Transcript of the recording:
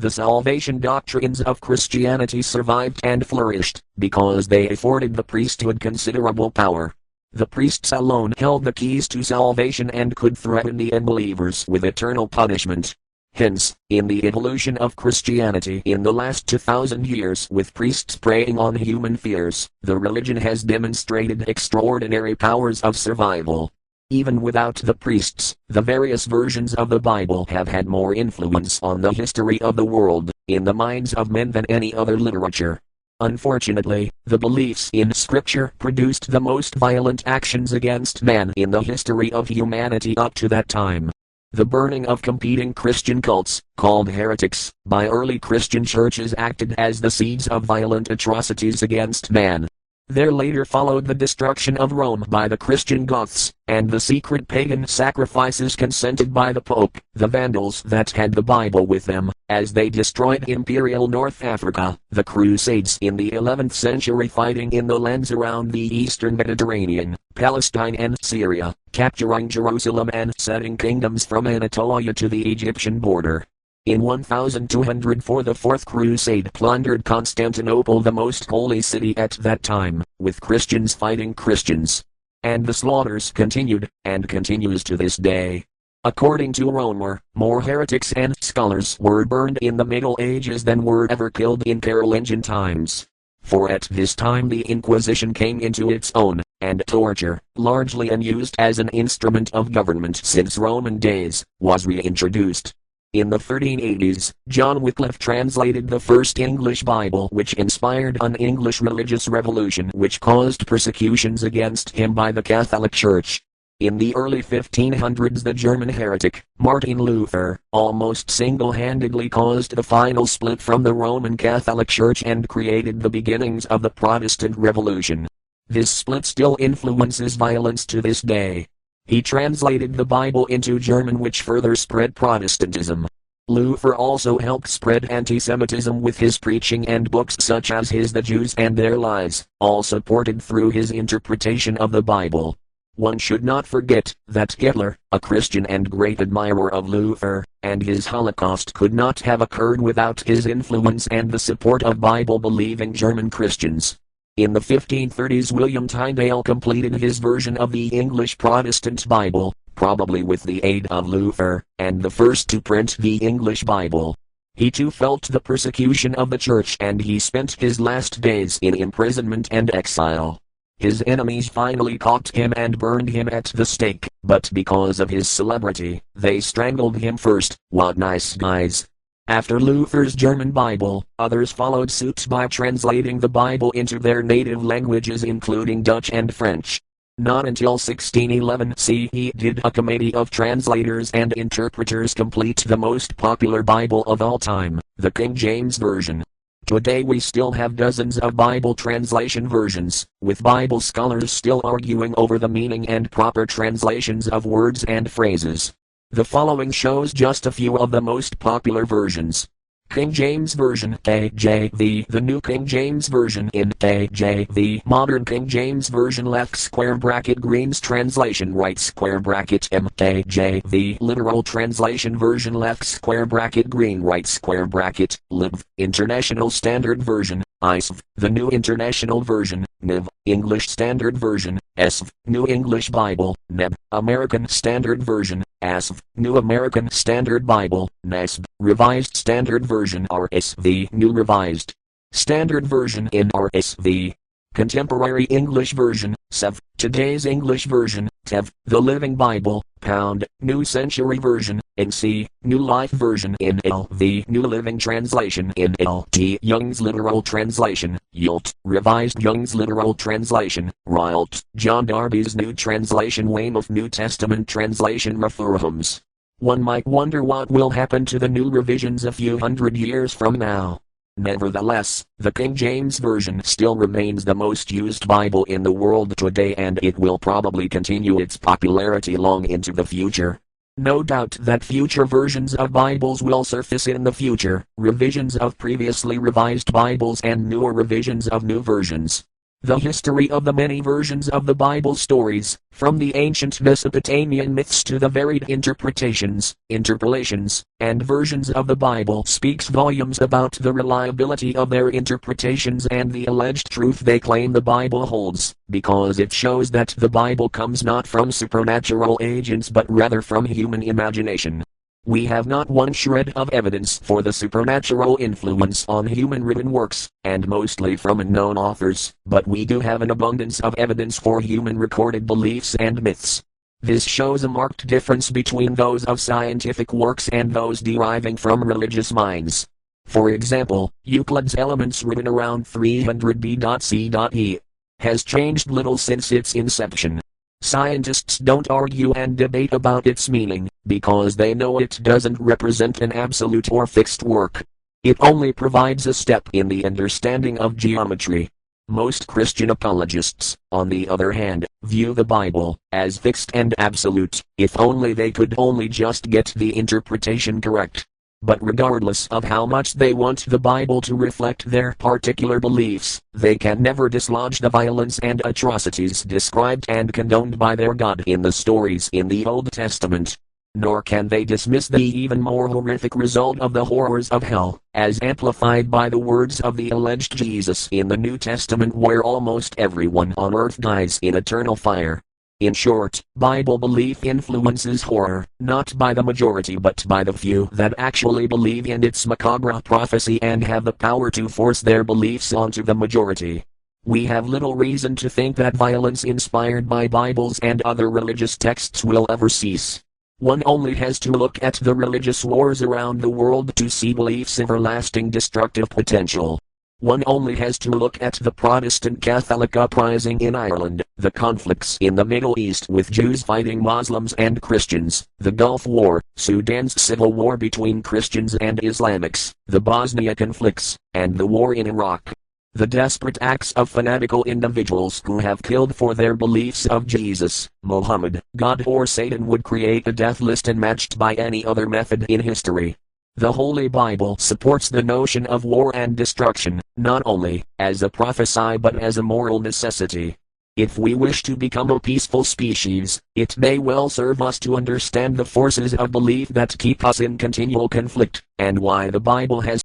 The salvation doctrines of Christianity survived and flourished, because they afforded the priesthood considerable power. The priests alone held the keys to salvation and could threaten the unbelievers with eternal punishment. Hence, in the evolution of Christianity in the last 2,000 years with priests preying on human fears, the religion has demonstrated extraordinary powers of survival. Even without the priests, the various versions of the Bible have had more influence on the history of the world, in the minds of men than any other literature. Unfortunately, the beliefs in Scripture produced the most violent actions against man in the history of humanity up to that time. The burning of competing Christian cults, called heretics, by early Christian churches acted as the seeds of violent atrocities against man. There later followed the destruction of Rome by the Christian Goths, and the secret pagan sacrifices consented by the Pope, the Vandals that had the Bible with them, as they destroyed imperial North Africa, the Crusades in the 11th century fighting in the lands around the eastern Mediterranean, Palestine and Syria, capturing Jerusalem and setting kingdoms from Anatolia to the Egyptian border. In 1204 the Fourth Crusade plundered Constantinople, the most holy city at that time, with Christians fighting Christians. And the slaughters continued, and continues to this day. According to Romer, more heretics and scholars were burned in the Middle Ages than were ever killed in Carolingian times. For at this time the Inquisition came into its own, and torture, largely unused as an instrument of government since Roman days, was reintroduced. In the 1380s, John Wycliffe translated the first English Bible, which inspired an English religious revolution which caused persecutions against him by the Catholic Church. In the early 1500s the German heretic, Martin Luther, almost single-handedly caused the final split from the Roman Catholic Church and created the beginnings of the Protestant Revolution. This split still influences violence to this day. He translated the Bible into German, which further spread Protestantism. Luther also helped spread anti-Semitism with his preaching and books such as his The Jews and Their Lies, all supported through his interpretation of the Bible. One should not forget that Hitler, a Christian and great admirer of Luther, and his Holocaust could not have occurred without his influence and the support of Bible-believing German Christians. In the 1530s William Tyndale completed his version of the English Protestant Bible, probably with the aid of Luther, and the first to print the English Bible. He too felt the persecution of the Church and he spent his last days in imprisonment and exile. His enemies finally caught him and burned him at the stake, but because of his celebrity, they strangled him first. What nice guys. After Luther's German Bible, others followed suit by translating the Bible into their native languages including Dutch and French. Not until 1611 CE did a committee of translators and interpreters complete the most popular Bible of all time, the King James Version. Today we still have dozens of Bible translation versions, with Bible scholars still arguing over the meaning and proper translations of words and phrases. The following shows just a few of the most popular versions. King James Version KJV, the New King James Version in KJV, Modern King James Version left square bracket Green's translation right square bracket MKJV, Literal Translation Version left square bracket Green right square bracket Lib, International Standard Version ISV, the New International Version NIV, English Standard Version ESV, New English Bible NEB, American Standard Version ASV, New American Standard Bible NASB, Revised Standard Version RSV, New Revised Standard Version NRSV, Contemporary English Version SEV, Today's English Version TEV, The Living Bible Pound, New Century Version NC, New Life Version NLV, New Living Translation NLT, Young's Literal Translation YLT, Revised Young's Literal Translation RYLT, John Darby's New Translation Weymouth New Testament Translation Reforms. One might wonder what will happen to the new revisions a few hundred years from now. Nevertheless, the King James Version still remains the most used Bible in the world today, and it will probably continue its popularity long into the future. No doubt that future versions of Bibles will surface in the future, revisions of previously revised Bibles and newer revisions of new versions. The history of the many versions of the Bible stories, from the ancient Mesopotamian myths to the varied interpretations, interpolations, and versions of the Bible, speaks volumes about the reliability of their interpretations and the alleged truth they claim the Bible holds, because it shows that the Bible comes not from supernatural agents but rather from human imagination. We have not one shred of evidence for the supernatural influence on human written works, and mostly from unknown authors, but we do have an abundance of evidence for human recorded beliefs and myths. This shows a marked difference between those of scientific works and those deriving from religious minds. For example, Euclid's Elements, written around 300 BC, has changed little since its inception. Scientists don't argue and debate about its meaning, because they know it doesn't represent an absolute or fixed work. It only provides a step in the understanding of geometry. Most Christian apologists, on the other hand, view the Bible as fixed and absolute, if only they could only just get the interpretation correct. But regardless of how much they want the Bible to reflect their particular beliefs, they can never dislodge the violence and atrocities described and condoned by their God in the stories in the Old Testament. Nor can they dismiss the even more horrific result of the horrors of hell, as amplified by the words of the alleged Jesus in the New Testament, where almost everyone on earth dies in eternal fire. In short, Bible belief influences horror, not by the majority but by the few that actually believe in its macabre prophecy and have the power to force their beliefs onto the majority. We have little reason to think that violence inspired by Bibles and other religious texts will ever cease. One only has to look at the religious wars around the world to see belief's everlasting destructive potential. One only has to look at the Protestant Catholic uprising in Ireland, the conflicts in the Middle East with Jews fighting Muslims and Christians, the Gulf War, Sudan's civil war between Christians and Islamics, the Bosnia conflicts, and the war in Iraq. The desperate acts of fanatical individuals who have killed for their beliefs of Jesus, Muhammad, God or Satan would create a death list unmatched by any other method in history. The Holy Bible supports the notion of war and destruction, not only as a prophecy but as a moral necessity. If we wish to become a peaceful species, it may well serve us to understand the forces of belief that keep us in continual conflict, and why the Bible has